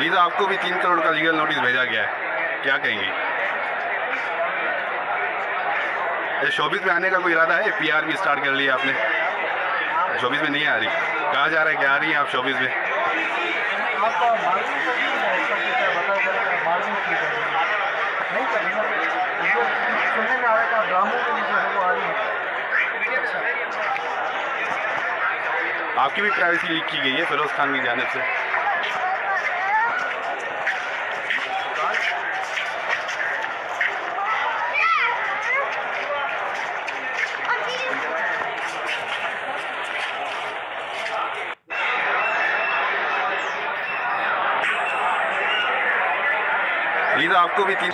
ये तो आपको भी 3 करोड़ का लीगल नोटिस भेजा गया है, क्या कहेंगे? ये शोबिस में आने का कोई इरादा है? पीआर भी स्टार्ट कर लिया आपने, शोबिस में नहीं आ रही, कहा जा रहा है कि आ रही हैं आप शोबिस में? आपकी भी प्राइवेसी लीक की गई है फिरोज खान की जानिब से। ये तो आपको भी 3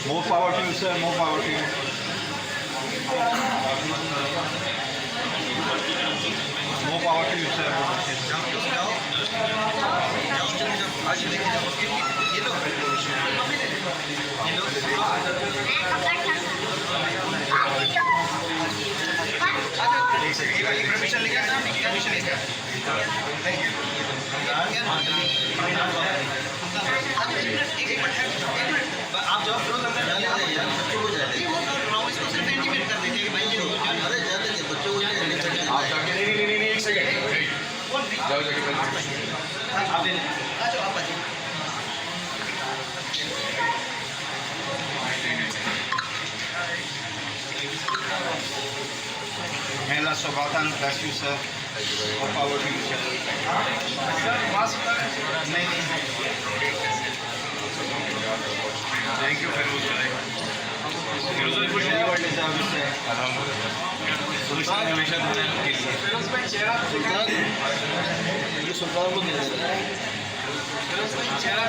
More power to you, sir. More power to you. More power to you, sir. Permission लेके परमिशन लेके आप जब फिरोज अंदर डाले यार बच्चों को जाते हैं इसको सिर्फ इंटीमेट कर देते हैं भाई ये हो अरे जाते हैं बच्चों को आप जाके नहीं एक सेकंड जाओ जाके आप ले आ जाओ आप आइए May Allah Subhanahu bless you, sir. More power to you, sir. Thank you, Feroz bhai. Feroz bhai kuch नहीं करने से आप इससे सुल्तान हमेशा दुनिया के लिए Feroz bhai चेहरा सुल्तान ये सुल्तान को दे देना Feroz bhai चेहरा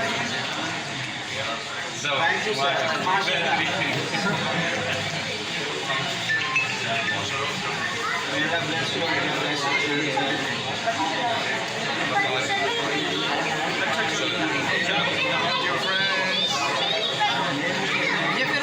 Thank you, sir. May Allah bless you and bless you. Your friends. ये फिर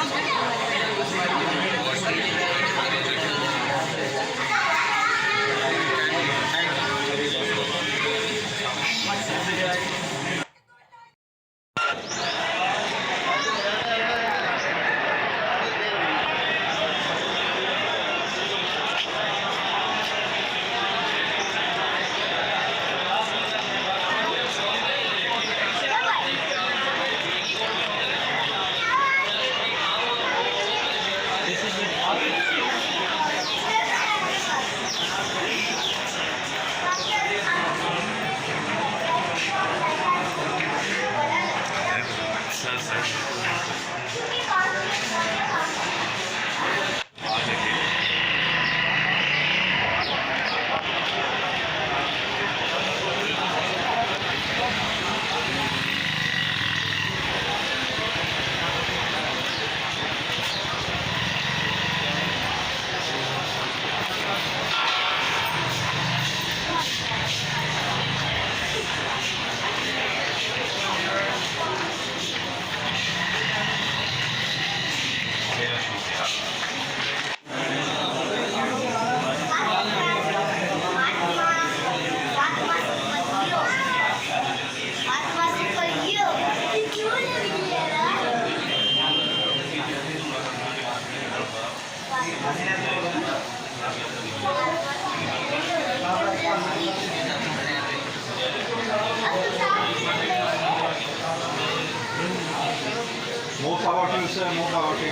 More power to you, sir. More power to you.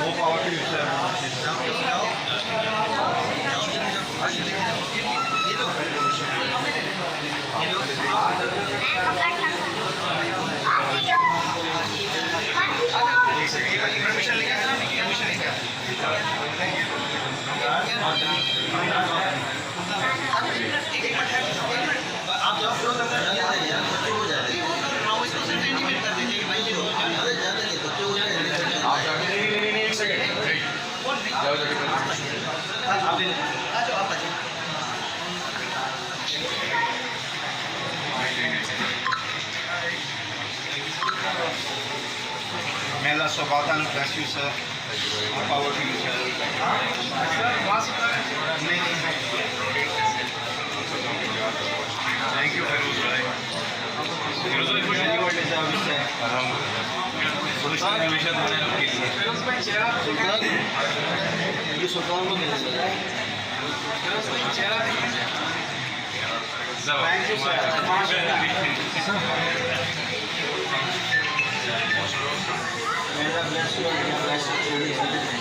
More power to you, sir. Permission लेके permission लेके एक मिनट आप जाओ बच्चों को जाए इसको सिर्फ इंटीमेट कर दीजिए कि भाई ये हो अरे जाने दे बच्चों को जाने नहीं एक सेकंड जाओ जाके आप ले आ जाओ आप May Allah subhanahu bless you, sir. More power to you, sir. Thank you, Feroz bhai. Feroz bhai, very well deserved, sir. Social innovation होने आपके लिए. Feroz bhai चेहरा सुल्तान. ये सुल्तान को मिल रहा है. Feroz bhai चेहरा देखिए. Thank you, sir. May Allah bless you and bless you.